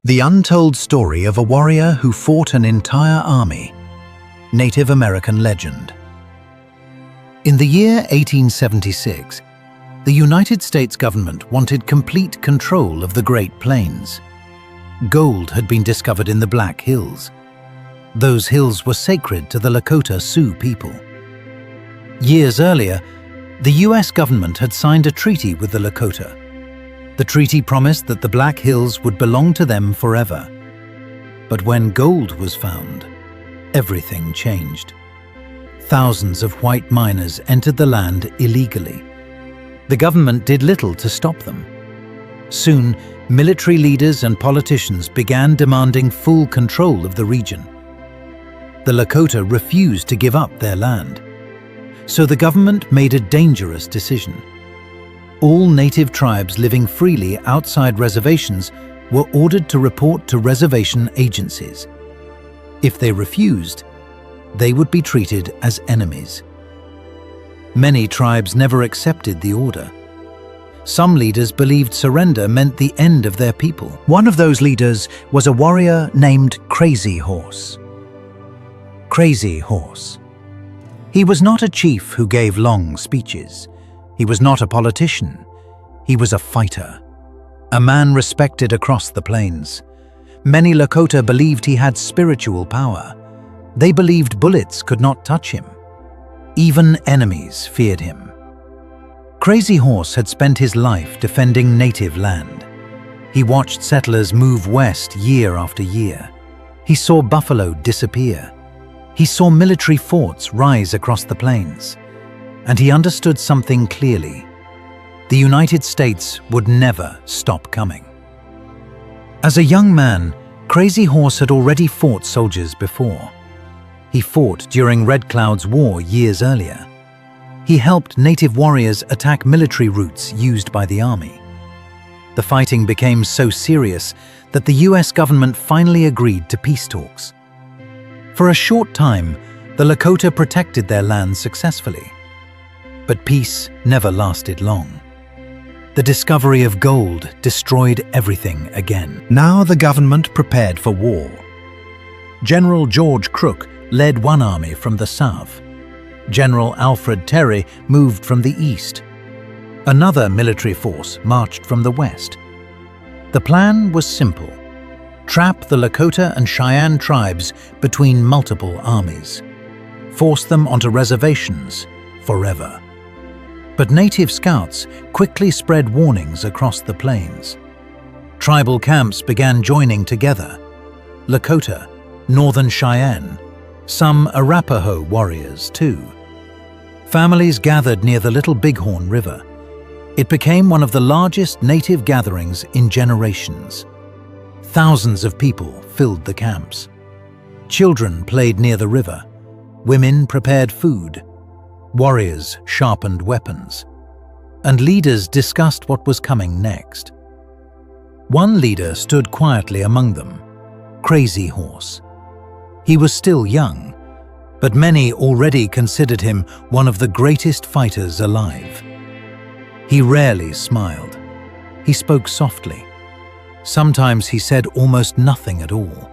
The untold story of a warrior who fought an entire army. Native American legend. In the year 1876, the United States government wanted complete control of the Great Plains. Gold had been discovered in the Black Hills. Those hills were sacred to the Lakota Sioux people. Years earlier, the US government had signed a treaty with the Lakota. The treaty promised that the Black Hills would belong to them forever. But when gold was found, everything changed. Thousands of white miners entered the land illegally. The government did little to stop them. Soon, military leaders and politicians began demanding full control of the region. The Lakota refused to give up their land. So the government made a dangerous decision. All native tribes living freely outside reservations were ordered to report to reservation agencies. If they refused, they would be treated as enemies. Many tribes never accepted the order. Some leaders believed surrender meant the end of their people. One of those leaders was a warrior named Crazy Horse. Crazy Horse. He was not a chief who gave long speeches. He was not a politician. He was a fighter, a man respected across the plains. Many Lakota believed he had spiritual power. They believed bullets could not touch him. Even enemies feared him. Crazy Horse had spent his life defending native land. He watched settlers move west year after year. He saw buffalo disappear. He saw military forts rise across the plains. And he understood something clearly. The United States would never stop coming. As a young man, Crazy Horse had already fought soldiers before. He fought during Red Cloud's war years earlier. He helped native warriors attack military routes used by the army. The fighting became so serious that the US government finally agreed to peace talks. For a short time, the Lakota protected their land successfully. But peace never lasted long. The discovery of gold destroyed everything again. Now the government prepared for war. General George Crook led one army from the south. General Alfred Terry moved from the east. Another military force marched from the west. The plan was simple: trap the Lakota and Cheyenne tribes between multiple armies. Force them onto reservations forever. But native scouts quickly spread warnings across the plains. Tribal camps began joining together. Lakota, Northern Cheyenne, some Arapaho warriors too. Families gathered near the Little Bighorn River. It became one of the largest native gatherings in generations. Thousands of people filled the camps. Children played near the river. Women prepared food. Warriors sharpened weapons, and leaders discussed what was coming next. One leader stood quietly among them, Crazy Horse. He was still young, but many already considered him one of the greatest fighters alive. He rarely smiled. He spoke softly. Sometimes he said almost nothing at all.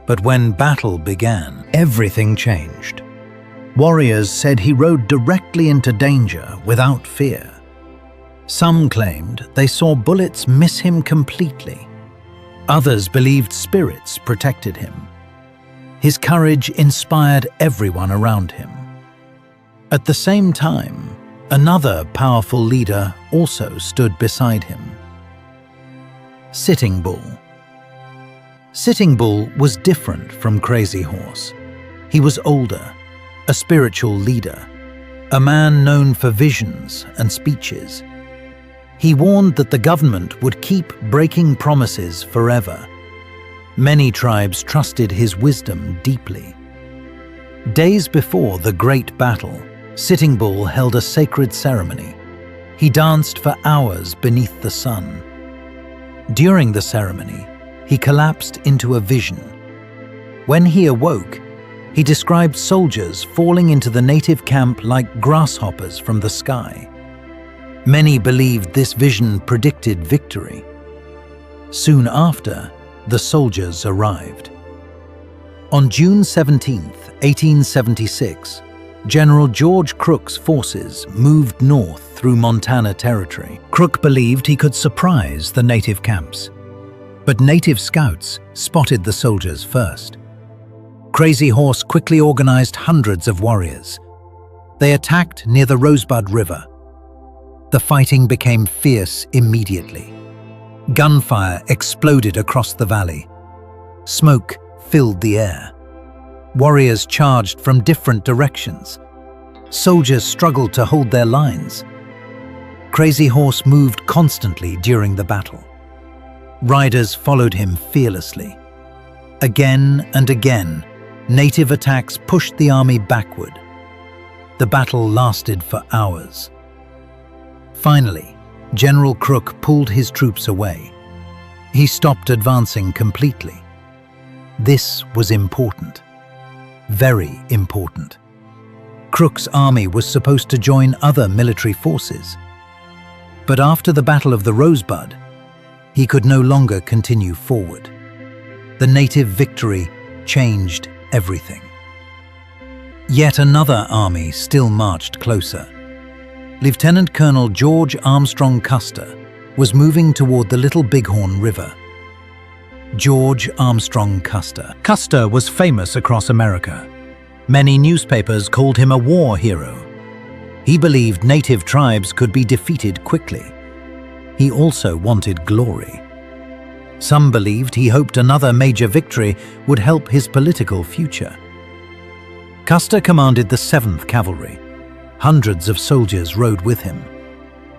But when battle began, everything changed. Warriors said he rode directly into danger without fear. Some claimed they saw bullets miss him completely. Others believed spirits protected him. His courage inspired everyone around him. At the same time, another powerful leader also stood beside him. Sitting Bull. Sitting Bull was different from Crazy Horse. He was older, a spiritual leader, a man known for visions and speeches. He warned that the government would keep breaking promises forever. Many tribes trusted his wisdom deeply. Days before the great battle, Sitting Bull held a sacred ceremony. He danced for hours beneath the sun. During the ceremony, he collapsed into a vision. When he awoke, he described soldiers falling into the native camp like grasshoppers from the sky. Many believed this vision predicted victory. Soon after, the soldiers arrived. On June 17, 1876, General George Crook's forces moved north through Montana Territory. Crook believed he could surprise the native camps, but native scouts spotted the soldiers first. Crazy Horse quickly organized hundreds of warriors. They attacked near the Rosebud River. The fighting became fierce immediately. Gunfire exploded across the valley. Smoke filled the air. Warriors charged from different directions. Soldiers struggled to hold their lines. Crazy Horse moved constantly during the battle. Riders followed him fearlessly. Again and again, native attacks pushed the army backward. The battle lasted for hours. Finally, General Crook pulled his troops away. He stopped advancing completely. This was important. Very important. Crook's army was supposed to join other military forces. But after the Battle of the Rosebud, he could no longer continue forward. The native victory changed everything. Yet another army still marched closer. Lieutenant Colonel George Armstrong Custer was moving toward the Little Bighorn River. George Armstrong Custer. Custer was famous across America. Many newspapers called him a war hero. He believed native tribes could be defeated quickly. He also wanted glory. Some believed he hoped another major victory would help his political future. Custer commanded the 7th Cavalry. Hundreds of soldiers rode with him.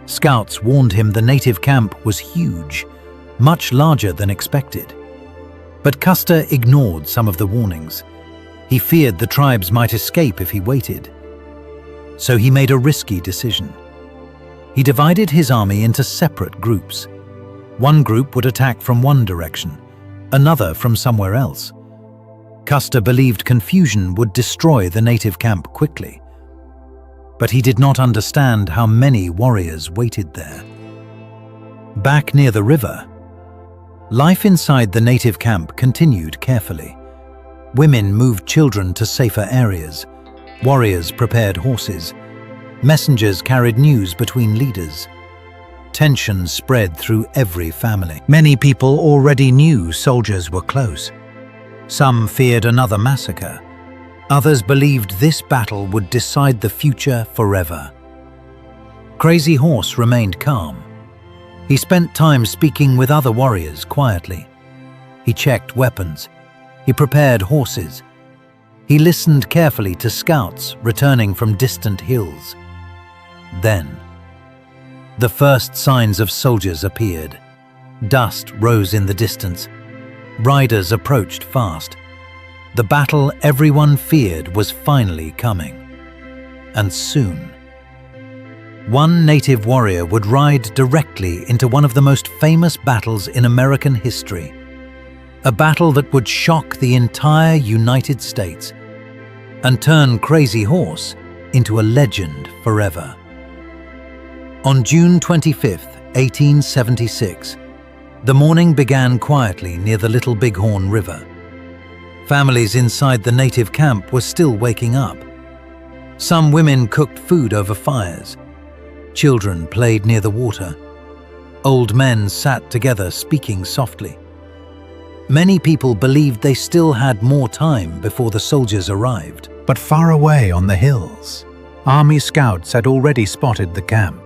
Scouts warned him the native camp was huge, much larger than expected. But Custer ignored some of the warnings. He feared the tribes might escape if he waited. So he made a risky decision. He divided his army into separate groups. One group would attack from one direction, another from somewhere else. Custer believed confusion would destroy the native camp quickly. But he did not understand how many warriors waited there. Back near the river, life inside the native camp continued carefully. Women moved children to safer areas. Warriors prepared horses. Messengers carried news between leaders. Tension spread through every family. Many people already knew soldiers were close. Some feared another massacre. Others believed this battle would decide the future forever. Crazy Horse remained calm. He spent time speaking with other warriors quietly. He checked weapons. He prepared horses. He listened carefully to scouts returning from distant hills. Then, the first signs of soldiers appeared. Dust rose in the distance. Riders approached fast. The battle everyone feared was finally coming. And soon, one native warrior would ride directly into one of the most famous battles in American history. A battle that would shock the entire United States and turn Crazy Horse into a legend forever. On June 25, 1876, the morning began quietly near the Little Bighorn River. Families inside the native camp were still waking up. Some women cooked food over fires. Children played near the water. Old men sat together speaking softly. Many people believed they still had more time before the soldiers arrived. But far away on the hills, Army scouts had already spotted the camp.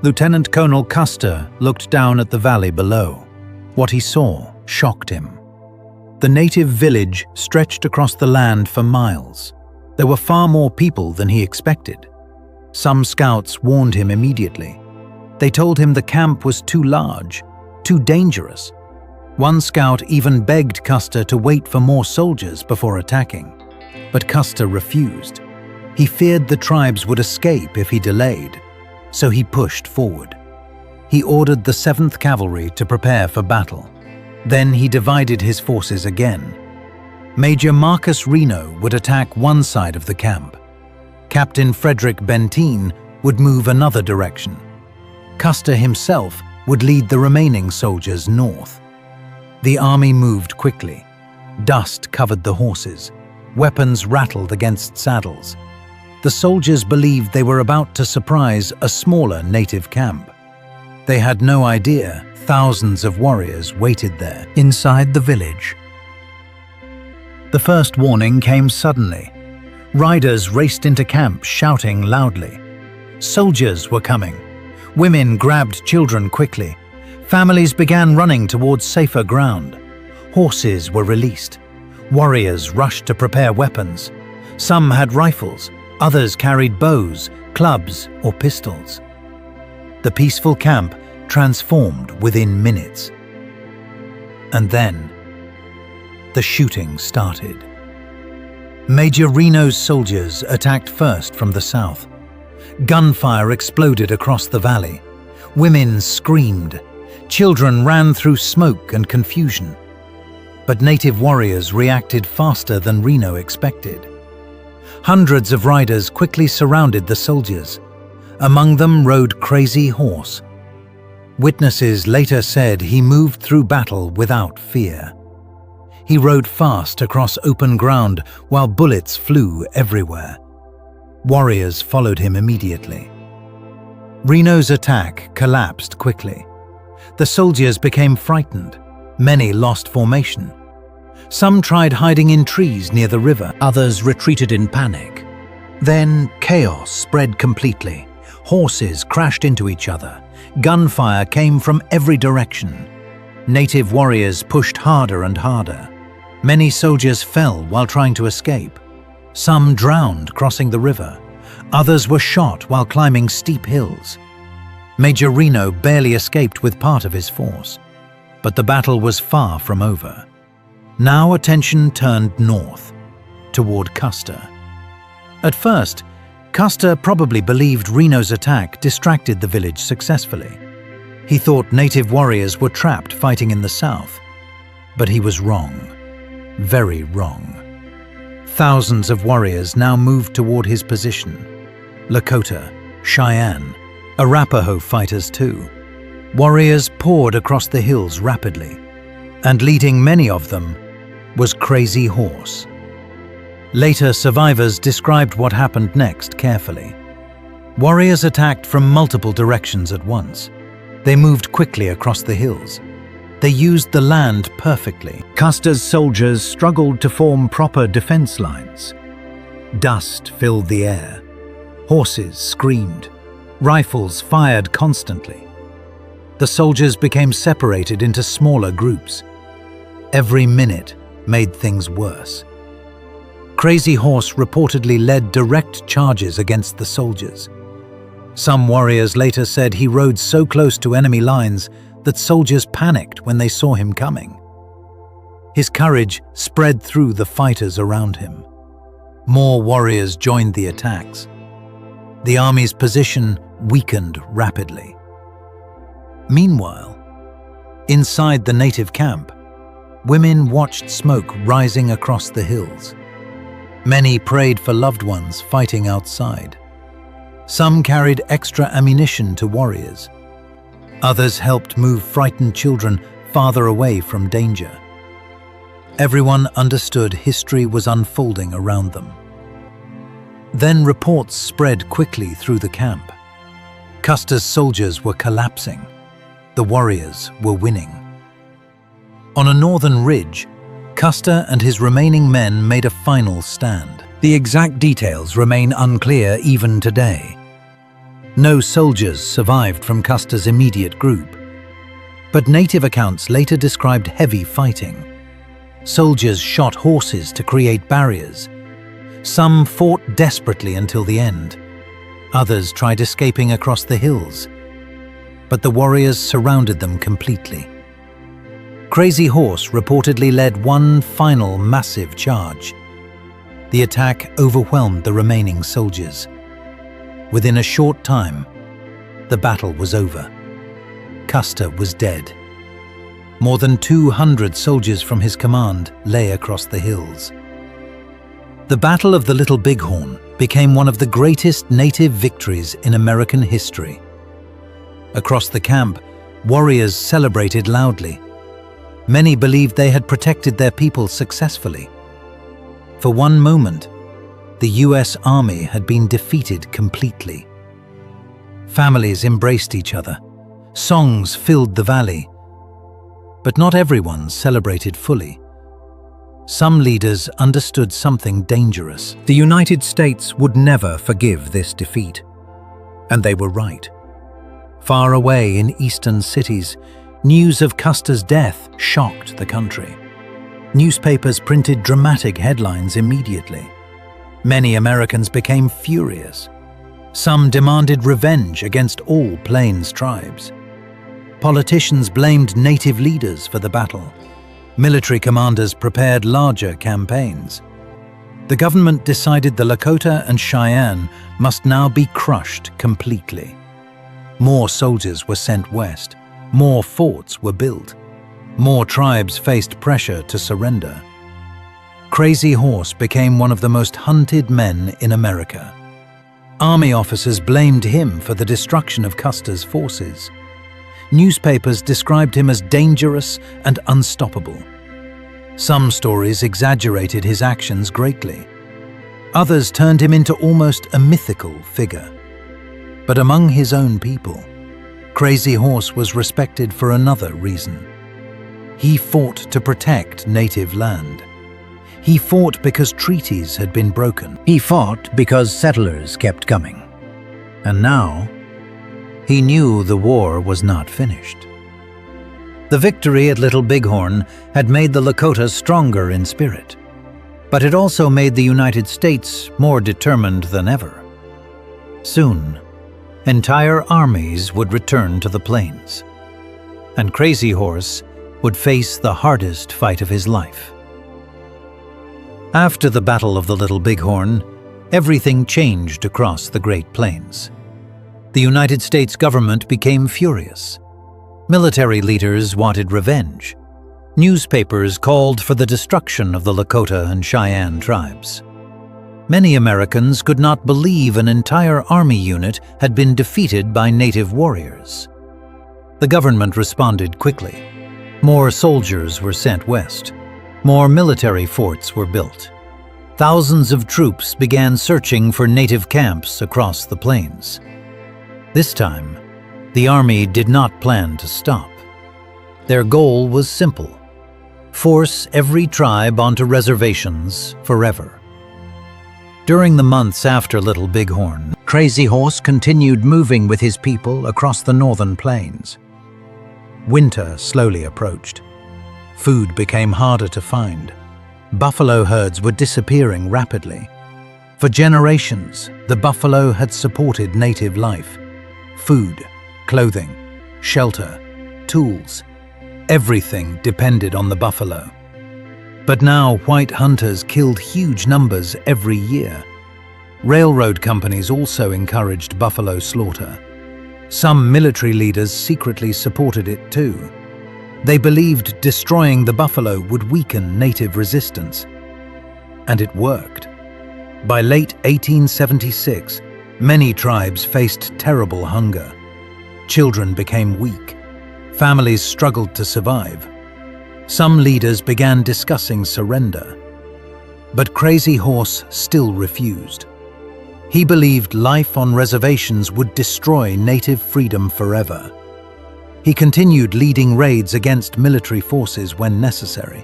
Lieutenant Colonel Custer looked down at the valley below. What he saw shocked him. The native village stretched across the land for miles. There were far more people than he expected. Some scouts warned him immediately. They told him the camp was too large, too dangerous. One scout even begged Custer to wait for more soldiers before attacking. But Custer refused. He feared the tribes would escape if he delayed, so he pushed forward. He ordered the 7th Cavalry to prepare for battle. Then he divided his forces again. Major Marcus Reno would attack one side of the camp. Captain Frederick Benteen would move another direction. Custer himself would lead the remaining soldiers north. The army moved quickly. Dust covered the horses. Weapons rattled against saddles. The soldiers believed they were about to surprise a smaller native camp. They had no idea thousands of warriors waited there, inside the village. The first warning came suddenly. Riders raced into camp shouting loudly. Soldiers were coming. Women grabbed children quickly. Families began running towards safer ground. Horses were released. Warriors rushed to prepare weapons. Some had rifles, others carried bows, clubs, or pistols. The peaceful camp transformed within minutes. And then, the shooting started. Major Reno's soldiers attacked first from the south. Gunfire exploded across the valley. Women screamed. Children ran through smoke and confusion. But native warriors reacted faster than Reno expected. Hundreds of riders quickly surrounded the soldiers. Among them rode Crazy Horse. Witnesses later said he moved through battle without fear. He rode fast across open ground while bullets flew everywhere. Warriors followed him immediately. Reno's attack collapsed quickly. The soldiers became frightened. Many lost formation. Some tried hiding in trees near the river. Others retreated in panic. Then chaos spread completely. Horses crashed into each other. Gunfire came from every direction. Native warriors pushed harder and harder. Many soldiers fell while trying to escape. Some drowned crossing the river. Others were shot while climbing steep hills. Major Reno barely escaped with part of his force. But the battle was far from over. Now attention turned north, toward Custer. At first, Custer probably believed Reno's attack distracted the village successfully. He thought native warriors were trapped fighting in the south. But he was wrong. Very wrong. Thousands of warriors now moved toward his position. Lakota, Cheyenne, Arapaho fighters too. Warriors poured across the hills rapidly, and leading many of them was Crazy Horse. Later survivors described what happened next carefully. Warriors attacked from multiple directions at once. They moved quickly across the hills. They used the land perfectly. Custer's soldiers struggled to form proper defense lines. Dust filled the air. Horses screamed. Rifles fired constantly. The soldiers became separated into smaller groups. Every minute made things worse. Crazy Horse reportedly led direct charges against the soldiers. Some warriors later said he rode so close to enemy lines that soldiers panicked when they saw him coming. His courage spread through the fighters around him. More warriors joined the attacks. The army's position weakened rapidly. Meanwhile, inside the native camp, women watched smoke rising across the hills. Many prayed for loved ones fighting outside. Some carried extra ammunition to warriors. Others helped move frightened children farther away from danger. Everyone understood history was unfolding around them. Then reports spread quickly through the camp. Custer's soldiers were collapsing. The warriors were winning. On a northern ridge, Custer and his remaining men made a final stand. The exact details remain unclear even today. No soldiers survived from Custer's immediate group. But native accounts later described heavy fighting. Soldiers shot horses to create barriers. Some fought desperately until the end. Others tried escaping across the hills. But the warriors surrounded them completely. Crazy Horse reportedly led one final massive charge. The attack overwhelmed the remaining soldiers. Within a short time, the battle was over. Custer was dead. More than 200 soldiers from his command lay across the hills. The Battle of the Little Bighorn became one of the greatest native victories in American history. Across the camp, warriors celebrated loudly. Many believed they had protected their people successfully. For one moment, the US Army had been defeated completely. Families embraced each other. Songs filled the valley. But not everyone celebrated fully. Some leaders understood something dangerous. The United States would never forgive this defeat. And they were right. Far away in eastern cities, news of Custer's death shocked the country. Newspapers printed dramatic headlines immediately. Many Americans became furious. Some demanded revenge against all Plains tribes. Politicians blamed native leaders for the battle. Military commanders prepared larger campaigns. The government decided the Lakota and Cheyenne must now be crushed completely. More soldiers were sent west. More forts were built. More tribes faced pressure to surrender. Crazy Horse became one of the most hunted men in America. Army officers blamed him for the destruction of Custer's forces. Newspapers described him as dangerous and unstoppable. Some stories exaggerated his actions greatly. Others turned him into almost a mythical figure. But among his own people, Crazy Horse was respected for another reason. He fought to protect native land. He fought because treaties had been broken. He fought because settlers kept coming. And now, he knew the war was not finished. The victory at Little Bighorn had made the Lakota stronger in spirit, but it also made the United States more determined than ever. Soon, entire armies would return to the plains, and Crazy Horse would face the hardest fight of his life. After the Battle of the Little Bighorn, everything changed across the Great Plains. The United States government became furious. Military leaders wanted revenge. Newspapers called for the destruction of the Lakota and Cheyenne tribes. Many Americans could not believe an entire army unit had been defeated by native warriors. The government responded quickly. More soldiers were sent west. More military forts were built. Thousands of troops began searching for native camps across the plains. This time, the army did not plan to stop. Their goal was simple: force every tribe onto reservations forever. During the months after Little Bighorn, Crazy Horse continued moving with his people across the northern plains. Winter slowly approached. Food became harder to find. Buffalo herds were disappearing rapidly. For generations, the buffalo had supported native life. Food, clothing, shelter, tools, everything depended on the buffalo. But now white hunters killed huge numbers every year. Railroad companies also encouraged buffalo slaughter. Some military leaders secretly supported it too. They believed destroying the buffalo would weaken native resistance. And it worked. By late 1876, many tribes faced terrible hunger. Children became weak. Families struggled to survive. Some leaders began discussing surrender. But Crazy Horse still refused. He believed life on reservations would destroy native freedom forever. He continued leading raids against military forces when necessary,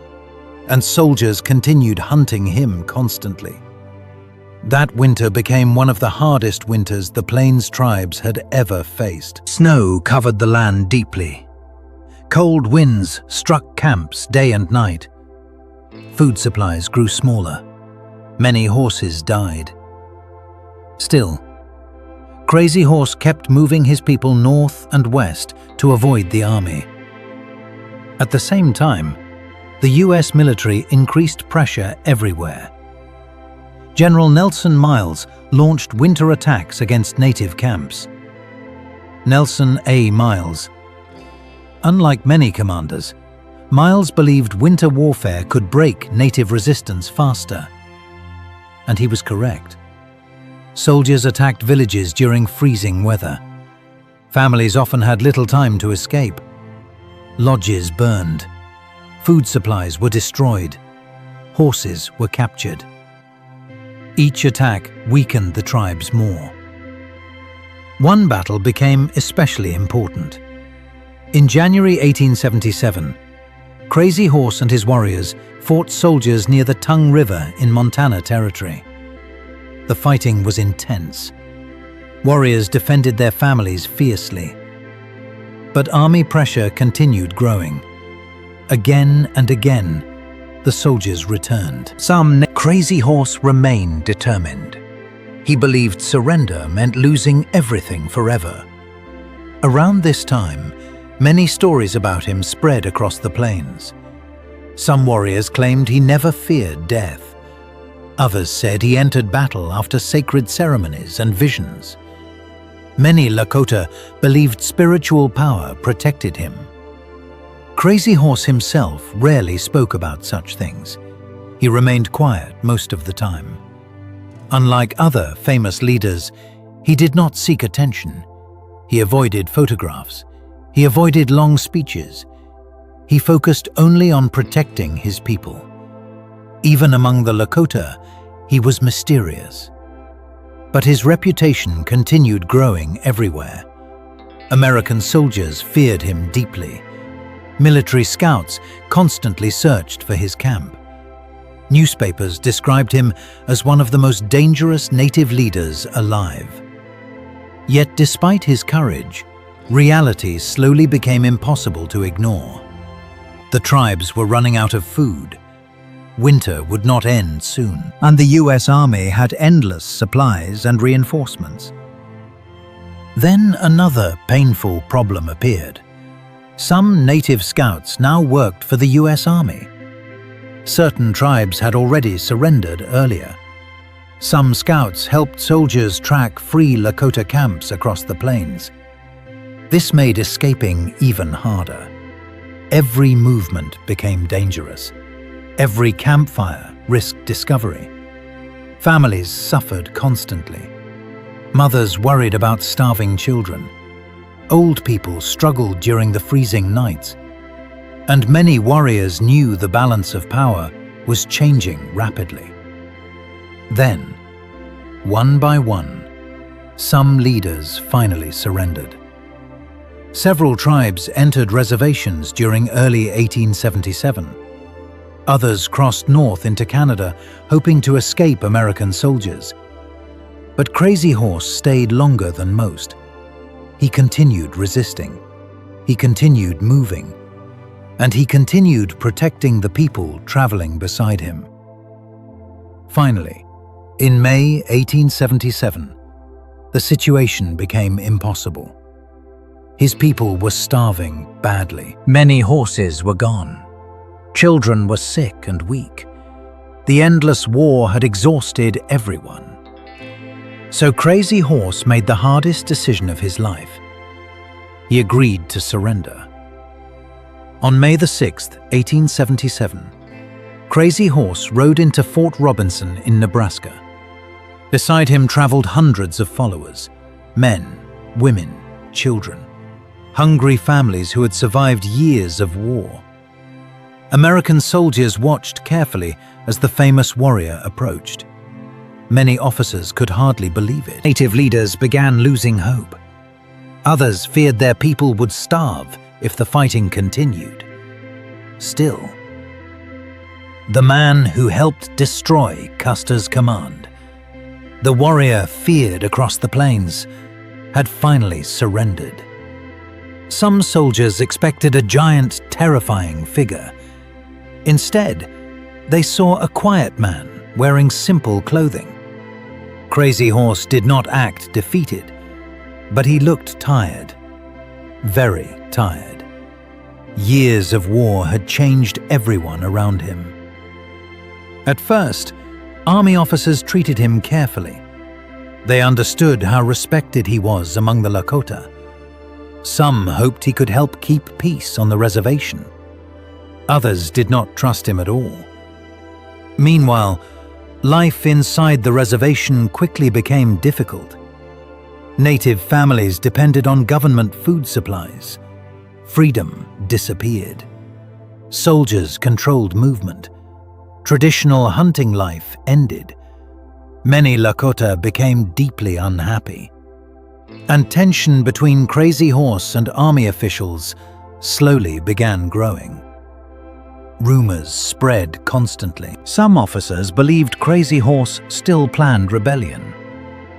and soldiers continued hunting him constantly. That winter became one of the hardest winters the Plains tribes had ever faced. Snow covered the land deeply. Cold winds struck camps day and night. Food supplies grew smaller. Many horses died. Still, Crazy Horse kept moving his people north and west to avoid the army. At the same time, the US military increased pressure everywhere. General Nelson Miles launched winter attacks against native camps. Nelson A. Miles. Unlike many commanders, Miles believed winter warfare could break native resistance faster. And he was correct. Soldiers attacked villages during freezing weather. Families often had little time to escape. Lodges burned. Food supplies were destroyed. Horses were captured. Each attack weakened the tribes more. One battle became especially important. In January 1877, Crazy Horse and his warriors fought soldiers near the Tongue River in Montana Territory. The fighting was intense. Warriors defended their families fiercely. But army pressure continued growing. Again and again, the soldiers returned. Crazy Horse remained determined. He believed surrender meant losing everything forever. Around this time, many stories about him spread across the plains. Some warriors claimed he never feared death. Others said he entered battle after sacred ceremonies and visions. Many Lakota believed spiritual power protected him. Crazy Horse himself rarely spoke about such things. He remained quiet most of the time. Unlike other famous leaders, he did not seek attention. He avoided photographs. He avoided long speeches. He focused only on protecting his people. Even among the Lakota, he was mysterious. But his reputation continued growing everywhere. American soldiers feared him deeply. Military scouts constantly searched for his camp. Newspapers described him as one of the most dangerous native leaders alive. Yet despite his courage, reality slowly became impossible to ignore. The tribes were running out of food. Winter would not end soon, and the US Army had endless supplies and reinforcements. Then another painful problem appeared. Some native scouts now worked for the US Army. Certain tribes had already surrendered earlier. Some scouts helped soldiers track free Lakota camps across the plains. This made escaping even harder. Every movement became dangerous. Every campfire risked discovery. Families suffered constantly. Mothers worried about starving children. Old people struggled during the freezing nights. And many warriors knew the balance of power was changing rapidly. Then, one by one, some leaders finally surrendered. Several tribes entered reservations during early 1877. Others crossed north into Canada, hoping to escape American soldiers. But Crazy Horse stayed longer than most. He continued resisting. He continued moving. And he continued protecting the people traveling beside him. Finally, in May 1877, the situation became impossible. His people were starving badly. Many horses were gone. Children were sick and weak. The endless war had exhausted everyone. So Crazy Horse made the hardest decision of his life. He agreed to surrender. On May 6, 1877, Crazy Horse rode into Fort Robinson in Nebraska. Beside him traveled hundreds of followers, men, women, children, hungry families who had survived years of war. American soldiers watched carefully as the famous warrior approached. Many officers could hardly believe it. Native leaders began losing hope. Others feared their people would starve if the fighting continued. Still, the man who helped destroy Custer's command, the warrior feared across the plains, had finally surrendered. Some soldiers expected a giant, terrifying figure. Instead, they saw a quiet man wearing simple clothing. Crazy Horse did not act defeated, but he looked tired, very tired. Years of war had changed everyone around him. At first, army officers treated him carefully. They understood how respected he was among the Lakota. Some hoped he could help keep peace on the reservation. Others did not trust him at all. Meanwhile, life inside the reservation quickly became difficult. Native families depended on government food supplies. Freedom disappeared. Soldiers controlled movement. Traditional hunting life ended. Many Lakota became deeply unhappy. And tension between Crazy Horse and army officials slowly began growing. Rumors spread constantly. Some officers believed Crazy Horse still planned rebellion.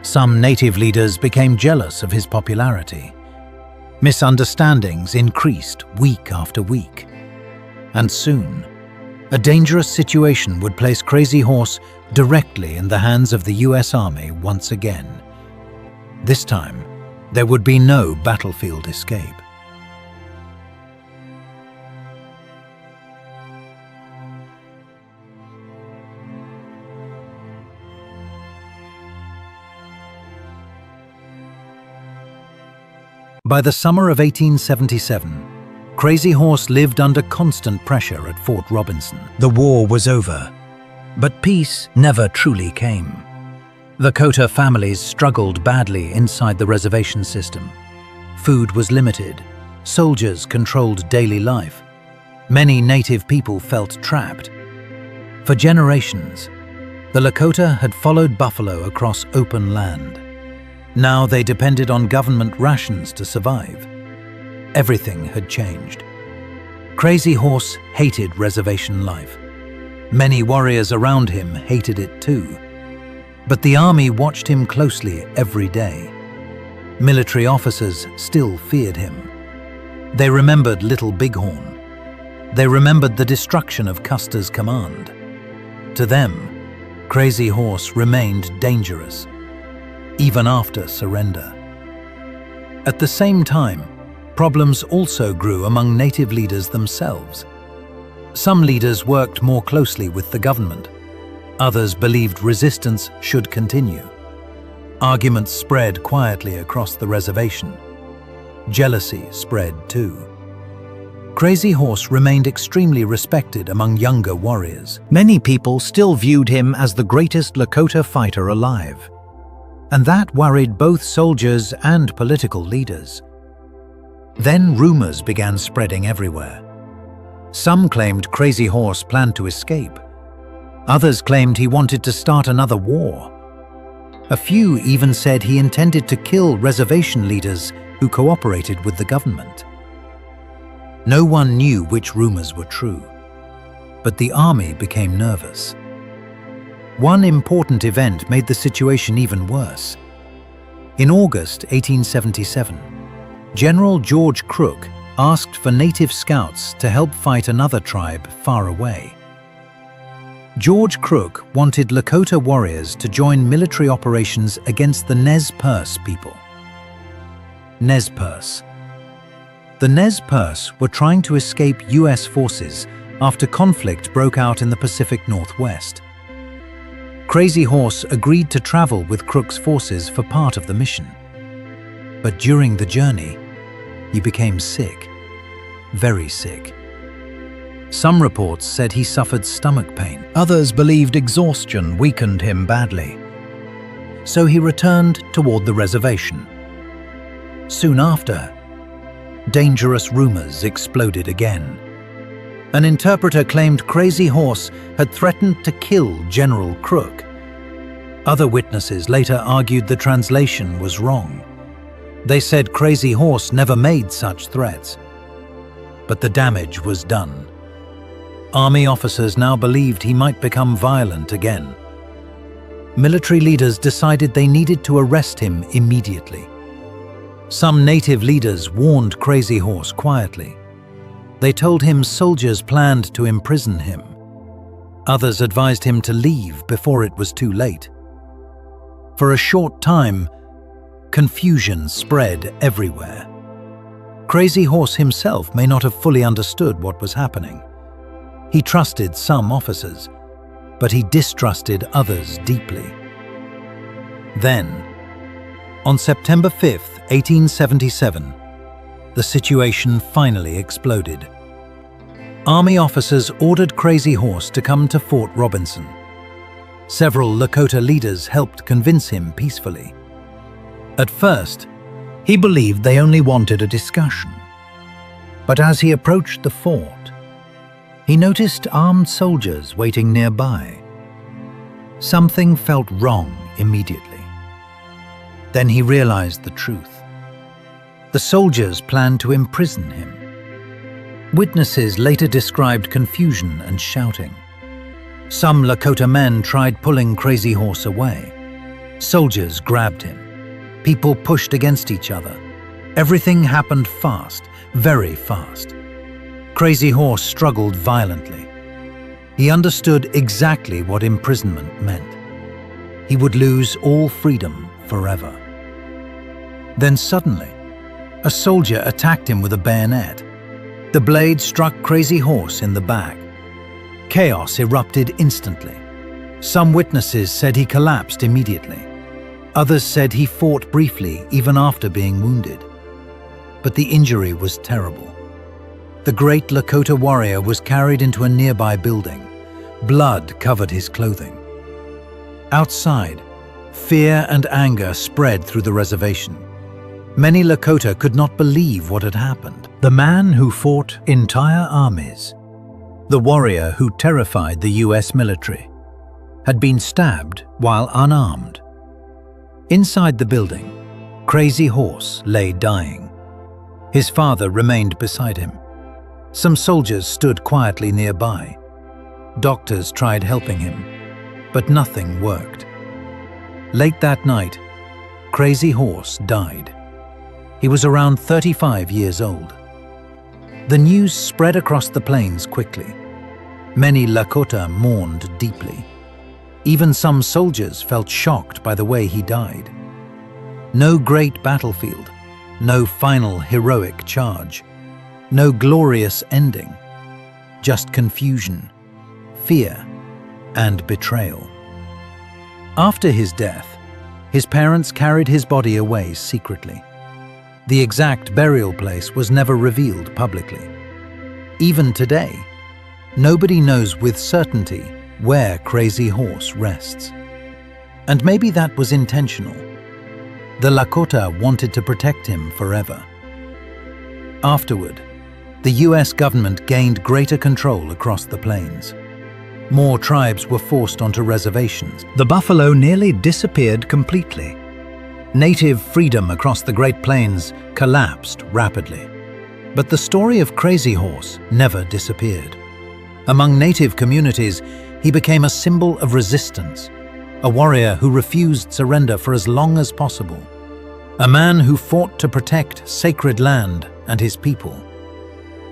Some native leaders became jealous of his popularity. Misunderstandings increased week after week. And soon, a dangerous situation would place Crazy Horse directly in the hands of the US Army once again. This time, there would be no battlefield escape. By the summer of 1877, Crazy Horse lived under constant pressure at Fort Robinson. The war was over, but peace never truly came. Lakota families struggled badly inside the reservation system. Food was limited. Soldiers controlled daily life. Many native people felt trapped. For generations, the Lakota had followed buffalo across open land. Now they depended on government rations to survive. Everything had changed. Crazy Horse hated reservation life. Many warriors around him hated it too. But the army watched him closely every day. Military officers still feared him. They remembered Little Bighorn. They remembered the destruction of Custer's command. To them, Crazy Horse remained dangerous, even after surrender. At the same time, problems also grew among native leaders themselves. Some leaders worked more closely with the government. Others believed resistance should continue. Arguments spread quietly across the reservation. Jealousy spread too. Crazy Horse remained extremely respected among younger warriors. Many people still viewed him as the greatest Lakota fighter alive. And that worried both soldiers and political leaders. Then rumors began spreading everywhere. Some claimed Crazy Horse planned to escape. Others claimed he wanted to start another war. A few even said he intended to kill reservation leaders who cooperated with the government. No one knew which rumors were true, but the army became nervous. One important event made the situation even worse. In August 1877, General George Crook asked for native scouts to help fight another tribe far away. George Crook wanted Lakota warriors to join military operations against the Nez Perce people. Nez Perce. The Nez Perce were trying to escape US forces after conflict broke out in the Pacific Northwest. Crazy Horse agreed to travel with Crook's forces for part of the mission. But during the journey, he became sick, very sick. Some reports said he suffered stomach pain. Others believed exhaustion weakened him badly. So he returned toward the reservation. Soon after, dangerous rumors exploded again. An interpreter claimed Crazy Horse had threatened to kill General Crook. Other witnesses later argued the translation was wrong. They said Crazy Horse never made such threats. But the damage was done. Army officers now believed he might become violent again. Military leaders decided they needed to arrest him immediately. Some native leaders warned Crazy Horse quietly. They told him soldiers planned to imprison him. Others advised him to leave before it was too late. For a short time, confusion spread everywhere. Crazy Horse himself may not have fully understood what was happening. He trusted some officers, but he distrusted others deeply. Then, on September 5th, 1877, the situation finally exploded. Army officers ordered Crazy Horse to come to Fort Robinson. Several Lakota leaders helped convince him peacefully. At first, he believed they only wanted a discussion. But as he approached the fort, He noticed armed soldiers waiting nearby. Something felt wrong immediately. Then he realized the truth. The soldiers planned to imprison him. Witnesses later described confusion and shouting. Some Lakota men tried pulling Crazy Horse away. Soldiers grabbed him. People pushed against each other. Everything happened fast, very fast. Crazy Horse struggled violently. He understood exactly what imprisonment meant. He would lose all freedom forever. Then suddenly, a soldier attacked him with a bayonet. The blade struck Crazy Horse in the back. Chaos erupted instantly. Some witnesses said he collapsed immediately. Others said he fought briefly even after being wounded. But the injury was terrible. The great Lakota warrior was carried into a nearby building. Blood covered his clothing. Outside, fear and anger spread through the reservation. Many Lakota could not believe what had happened. The man who fought entire armies, the warrior who terrified the US military, had been stabbed while unarmed. Inside the building, Crazy Horse lay dying. His father remained beside him. Some soldiers stood quietly nearby. Doctors tried helping him, but nothing worked. Late that night, Crazy Horse died. He was around 35 years old. The news spread across the plains quickly. Many Lakota mourned deeply. Even some soldiers felt shocked by the way he died. No great battlefield, no final heroic charge, no glorious ending, just confusion, fear, and betrayal. After his death, his parents carried his body away secretly. The exact burial place was never revealed publicly. Even today, nobody knows with certainty where Crazy Horse rests. And maybe that was intentional. The Lakota wanted to protect him forever. Afterward, the US government gained greater control across the plains. More tribes were forced onto reservations. The buffalo nearly disappeared completely. Native freedom across the Great Plains collapsed rapidly. But the story of Crazy Horse never disappeared. Among native communities, he became a symbol of resistance, a warrior who refused surrender for as long as possible, a man who fought to protect sacred land and his people.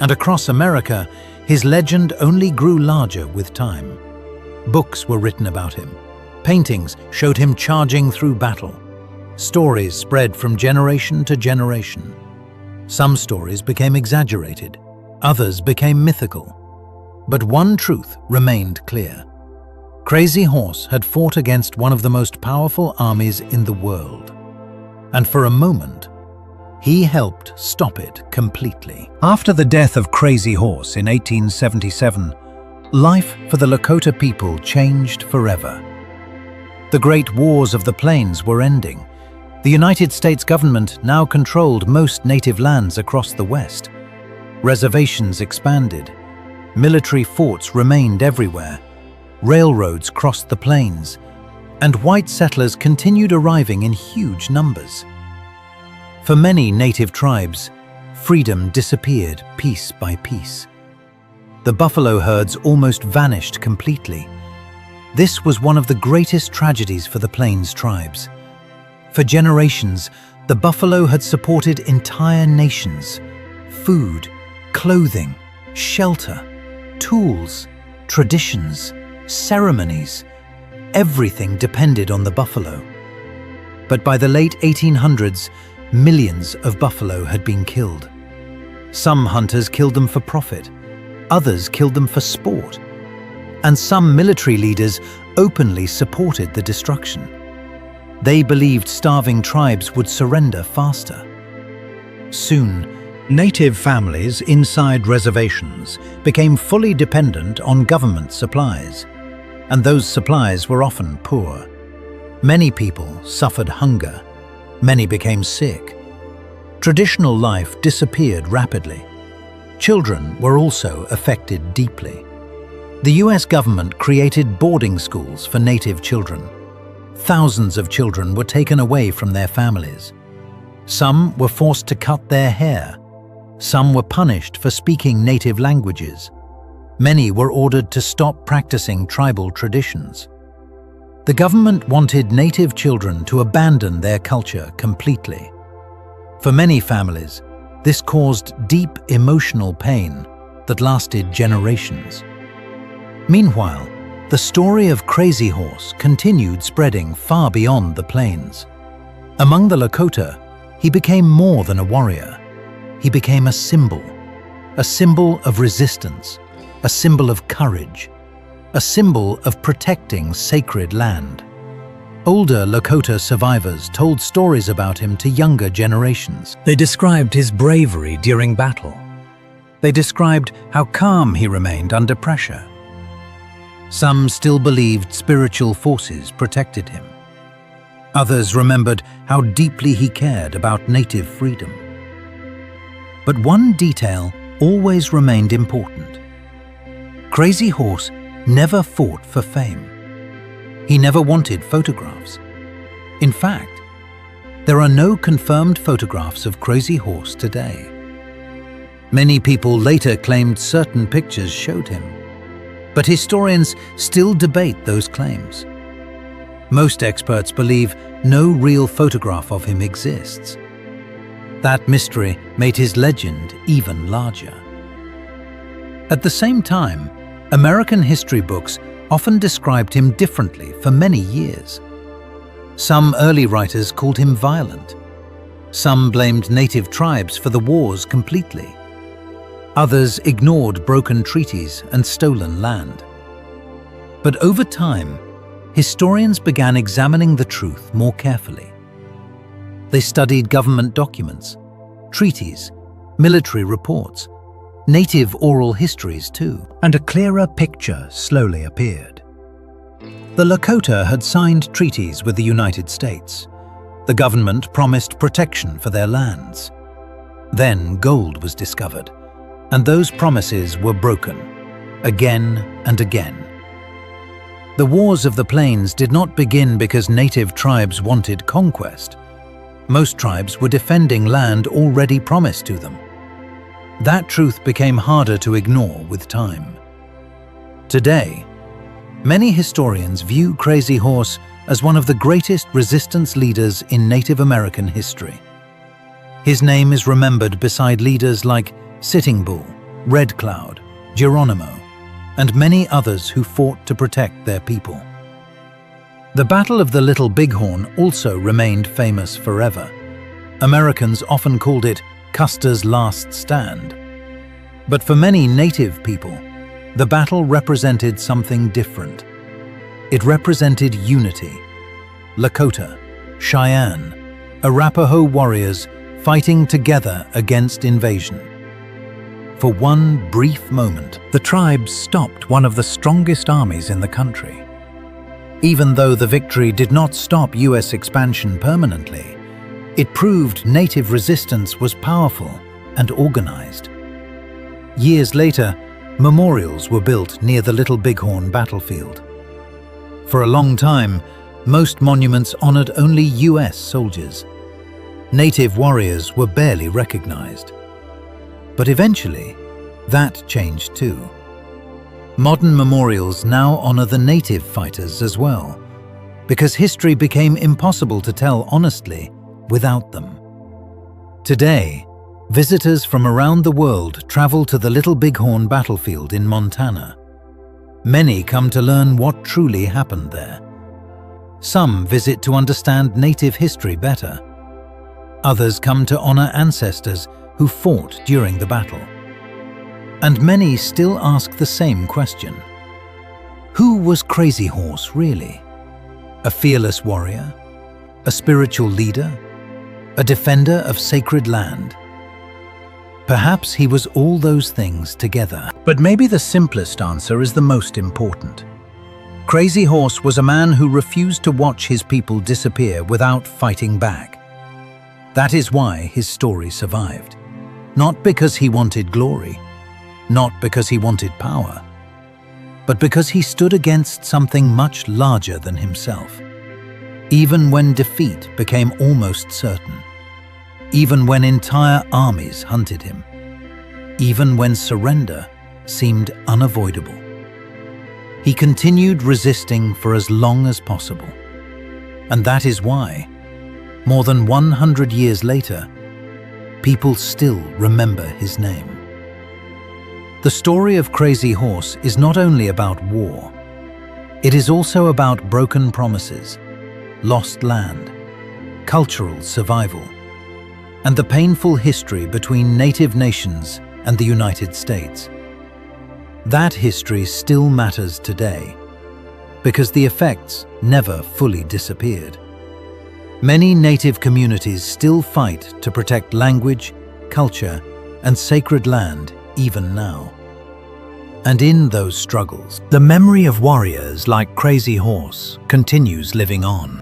And across America, his legend only grew larger with time. Books were written about him. Paintings showed him charging through battle. Stories spread from generation to generation. Some stories became exaggerated, others became mythical. But one truth remained clear. Crazy Horse had fought against one of the most powerful armies in the world. And for a moment, he helped stop it completely. After the death of Crazy Horse in 1877, life for the Lakota people changed forever. The great wars of the plains were ending. The United States government now controlled most native lands across the West. Reservations expanded. Military forts remained everywhere. Railroads crossed the plains. And white settlers continued arriving in huge numbers. For many native tribes, freedom disappeared piece by piece. The buffalo herds almost vanished completely. This was one of the greatest tragedies for the Plains tribes. For generations, the buffalo had supported entire nations. Food, clothing, shelter, tools, traditions, ceremonies. Everything depended on the buffalo. But by the late 1800s, millions of buffalo had been killed. Some hunters killed them for profit, others killed them for sport, and some military leaders openly supported the destruction. They believed starving tribes would surrender faster. Soon, native families inside reservations became fully dependent on government supplies, and those supplies were often poor. Many people suffered hunger. Many became sick. Traditional life disappeared rapidly. Children were also affected deeply. The US government created boarding schools for Native children. Thousands of children were taken away from their families. Some were forced to cut their hair. Some were punished for speaking Native languages. Many were ordered to stop practicing tribal traditions. The government wanted Native children to abandon their culture completely. For many families, this caused deep emotional pain that lasted generations. Meanwhile, the story of Crazy Horse continued spreading far beyond the plains. Among the Lakota, he became more than a warrior. He became a symbol of resistance, a symbol of courage, a symbol of protecting sacred land. Older Lakota survivors told stories about him to younger generations. They described his bravery during battle. They described how calm he remained under pressure. Some still believed spiritual forces protected him. Others remembered how deeply he cared about Native freedom. But one detail always remained important. Crazy Horse never fought for fame. He never wanted photographs. In fact, there are no confirmed photographs of Crazy Horse today. Many people later claimed certain pictures showed him, but historians still debate those claims. Most experts believe no real photograph of him exists. That mystery made his legend even larger. At the same time, American history books often described him differently for many years. Some early writers called him violent. Some blamed native tribes for the wars completely. Others ignored broken treaties and stolen land. But over time, historians began examining the truth more carefully. They studied government documents, treaties, military reports, native oral histories too, and a clearer picture slowly appeared. The Lakota had signed treaties with the United States. The government promised protection for their lands. Then gold was discovered, and those promises were broken, again and again. The wars of the plains did not begin because native tribes wanted conquest. Most tribes were defending land already promised to them. That truth became harder to ignore with time. Today, many historians view Crazy Horse as one of the greatest resistance leaders in Native American history. His name is remembered beside leaders like Sitting Bull, Red Cloud, Geronimo, and many others who fought to protect their people. The Battle of the Little Bighorn also remained famous forever. Americans often called it Custer's Last Stand. But for many Native people, the battle represented something different. It represented unity. Lakota, Cheyenne, Arapaho warriors fighting together against invasion. For one brief moment, the tribes stopped one of the strongest armies in the country. Even though the victory did not stop US expansion permanently, it proved Native resistance was powerful and organized. Years later, memorials were built near the Little Bighorn battlefield. For a long time, most monuments honored only US soldiers. Native warriors were barely recognized. But eventually, that changed too. Modern memorials now honor the Native fighters as well, because history became impossible to tell honestly without them. Today, visitors from around the world travel to the Little Bighorn battlefield in Montana. Many come to learn what truly happened there. Some visit to understand Native history better. Others come to honor ancestors who fought during the battle. And many still ask the same question. Who was Crazy Horse really? A fearless warrior? A spiritual leader? A defender of sacred land? Perhaps he was all those things together. But maybe the simplest answer is the most important. Crazy Horse was a man who refused to watch his people disappear without fighting back. That is why his story survived. Not because he wanted glory, not because he wanted power, but because he stood against something much larger than himself. Even when defeat became almost certain, even when entire armies hunted him, even when surrender seemed unavoidable, he continued resisting for as long as possible. And that is why, more than 100 years later, people still remember his name. The story of Crazy Horse is not only about war, it is also about broken promises, lost land, cultural survival, and the painful history between native nations and the United States. That history still matters today, because the effects never fully disappeared. Many native communities still fight to protect language, culture, and sacred land even now. And in those struggles, the memory of warriors like Crazy Horse continues living on.